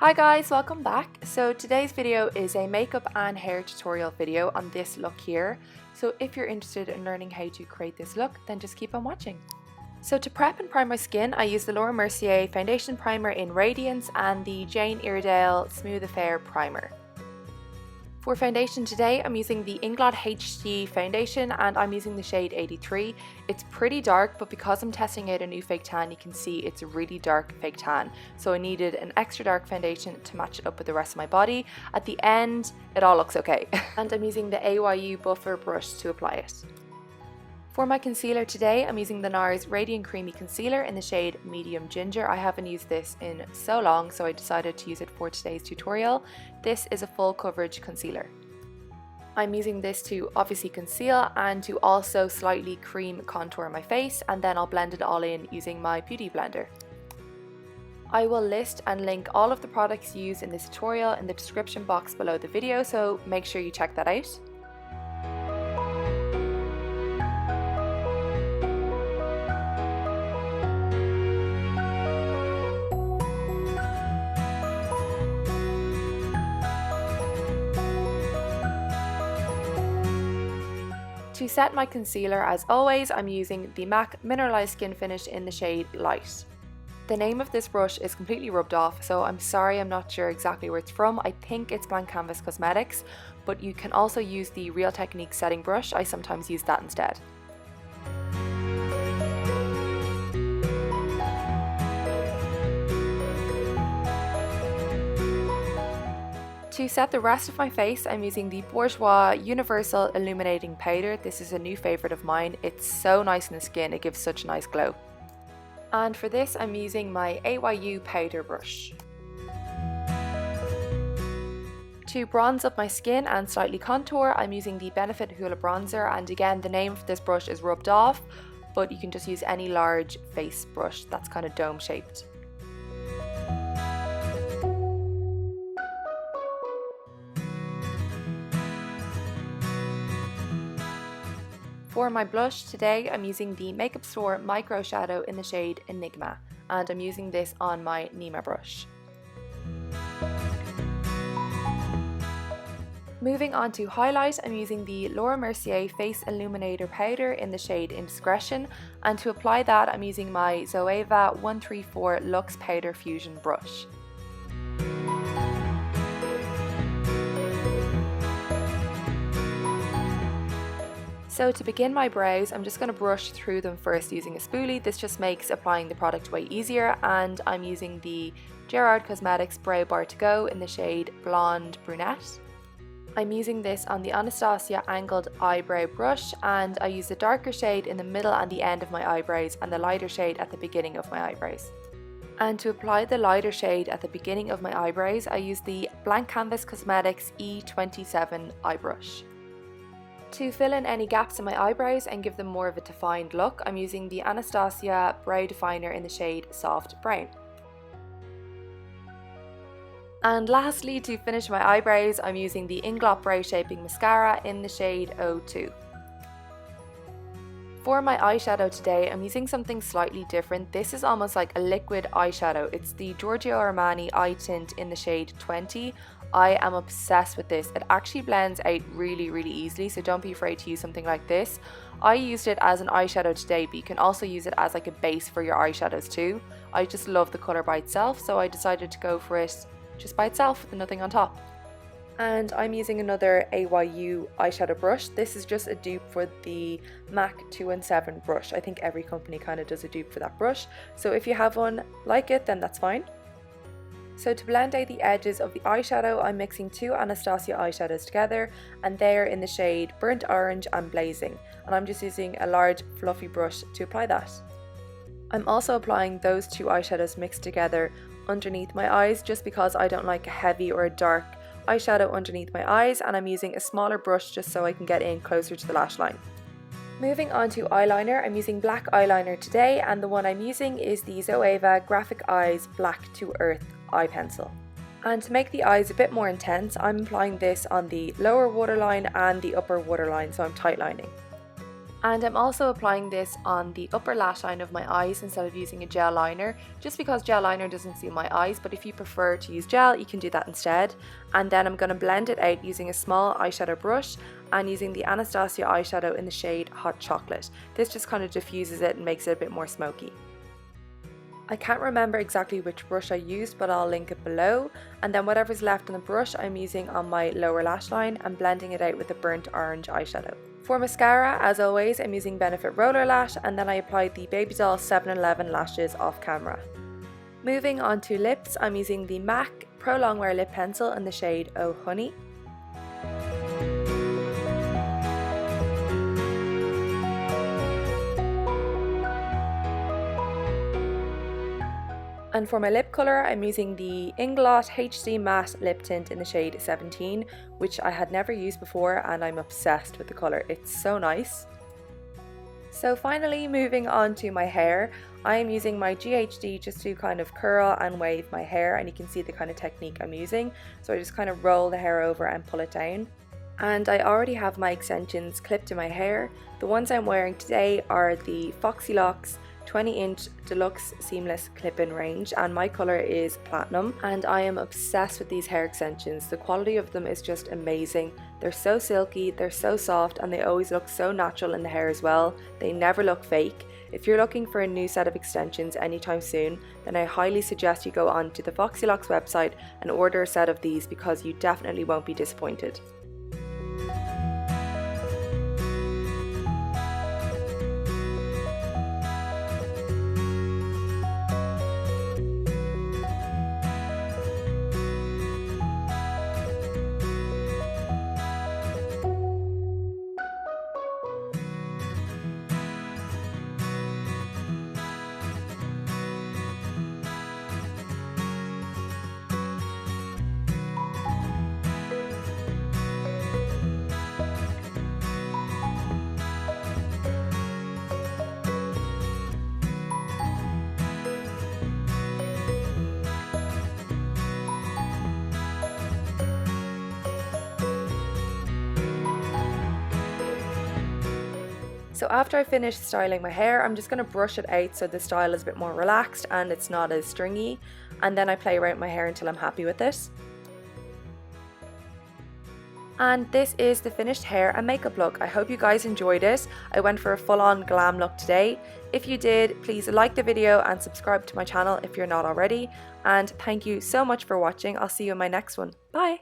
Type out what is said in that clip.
Hi guys, welcome back. So today's video is a makeup and hair tutorial video on this look here. So if you're interested in learning how to create this look, then just keep on watching. So to prep and prime my skin, I use the Laura Mercier Foundation Primer in Radiance and the Jane Iredale Smooth Affair Primer. For foundation today, I'm using the Inglot HD foundation and I'm using the shade 83. It's pretty dark, but because I'm testing out a new fake tan, you can see it's a really dark fake tan. So I needed an extra dark foundation to match it up with the rest of my body. At the end, it all looks okay. And I'm using the AYU buffer brush to apply it. For my concealer today, I'm using the NARS Radiant Creamy Concealer in the shade Medium Ginger. I haven't used this in so long, so I decided to use it for today's tutorial. This is a full coverage concealer. I'm using this to obviously conceal and to also slightly cream contour my face, and then I'll blend it all in using my beauty blender. I will list and link all of the products used in this tutorial in the description box below the video, so make sure you check that out. To set my concealer, as always, I'm using the MAC Mineralized Skin Finish in the shade Light. The name of this brush is completely rubbed off, so I'm sorry, I'm not sure exactly where it's from. I think it's Blank Canvas Cosmetics, but you can also use the Real Techniques setting brush. I sometimes use that instead. To set the rest of my face, I'm using the Bourjois Universal Illuminating Powder. This is a new favourite of mine. It's so nice in the skin, it gives such a nice glow. And for this, I'm using my AYU powder brush. To bronze up my skin and slightly contour, I'm using the Benefit Hoola Bronzer, and again, the name of this brush is rubbed off, but you can just use any large face brush that's kind of dome shaped. For my blush today, I'm using the Makeup Store Micro Shadow in the shade Enigma, and I'm using this on my Nima brush. Moving on to highlight, I'm using the Laura Mercier Face Illuminator Powder in the shade Indiscretion, and to apply that, I'm using my Zoeva 134 Luxe Powder Fusion brush. So to begin my brows, I'm just going to brush through them first using a spoolie. This just makes applying the product way easier, and I'm using the Gerard Cosmetics Brow Bar to Go in the shade Blonde Brunette. I'm using this on the Anastasia Angled Eyebrow Brush, and I use the darker shade in the middle and the end of my eyebrows and the lighter shade at the beginning of my eyebrows. And to apply the lighter shade at the beginning of my eyebrows, I use the Blank Canvas Cosmetics E27 eye brush. To fill in any gaps in my eyebrows and give them more of a defined look, I'm using the Anastasia Brow Definer in the shade Soft Brown. And lastly, to finish my eyebrows, I'm using the Inglot Brow Shaping Mascara in the shade 02. For my eyeshadow today, I'm using something slightly different. This is almost like a liquid eyeshadow. It's the Giorgio Armani Eye Tint in the shade 20. I am obsessed with this. It actually blends out really easily, so don't be afraid to use something like this. I used it as an eyeshadow today, but you can also use it as like a base for your eyeshadows too. I just love the colour by itself, so I decided to go for it just by itself with nothing on top. And I'm using another AYU eyeshadow brush. This is just a dupe for the MAC 217 brush. I think every company kind of does a dupe for that brush, so if you have one like it, then that's fine. So to blend out the edges of the eyeshadow, I'm mixing two Anastasia eyeshadows together, and they're in the shade Burnt Orange and Blazing, and I'm just using a large fluffy brush to apply that. I'm also applying those two eyeshadows mixed together underneath my eyes, just because I don't like a heavy or a dark eyeshadow underneath my eyes, and I'm using a smaller brush just so I can get in closer to the lash line. Moving on to eyeliner, I'm using black eyeliner today, and the one I'm using is the Zoeva Graphic Eyes Black to Earth eye pencil. And to make the eyes a bit more intense, I'm applying this on the lower waterline and the upper waterline, so I'm tight lining. And I'm also applying this on the upper lash line of my eyes instead of using a gel liner, just because gel liner doesn't suit my eyes, but if you prefer to use gel, you can do that instead. And then I'm going to blend it out using a small eyeshadow brush and using the Anastasia eyeshadow in the shade Hot Chocolate. This just kind of diffuses it and makes it a bit more smoky. I can't remember exactly which brush I used, but I'll link it below. And then whatever's left on the brush I'm using on my lower lash line and blending it out with a burnt orange eyeshadow. For mascara, as always, I'm using Benefit Roller Lash, and then I applied the Babydoll 711 lashes off camera. Moving on to lips, I'm using the MAC Pro Longwear Lip Pencil in the shade Oh Honey. And for my lip colour, I'm using the Inglot HD Matte Lip Tint in the shade 17, which I had never used before and I'm obsessed with the colour. It's so nice. So finally, moving on to my hair, I am using my GHD just to kind of curl and wave my hair, and you can see the kind of technique I'm using. So I just kind of roll the hair over and pull it down. And I already have my extensions clipped in my hair. The ones I'm wearing today are the Foxy Locks 20-inch deluxe seamless clip-in range, and my colour is platinum, and I am obsessed with these hair extensions. The quality of them is just amazing. They're so silky, they're so soft, and they always look so natural in the hair as well. They never look fake. If you're looking for a new set of extensions anytime soon, then I highly suggest you go on to the Foxy Locks website and order a set of these, because you definitely won't be disappointed. So after I finish styling my hair, I'm just going to brush it out so the style is a bit more relaxed and it's not as stringy, and then I play around with my hair until I'm happy with it. And this is the finished hair and makeup look. I hope you guys enjoyed it. I went for a full-on glam look today. If you did, please like the video and subscribe to my channel if you're not already. And thank you so much for watching. I'll see you in my next one. Bye!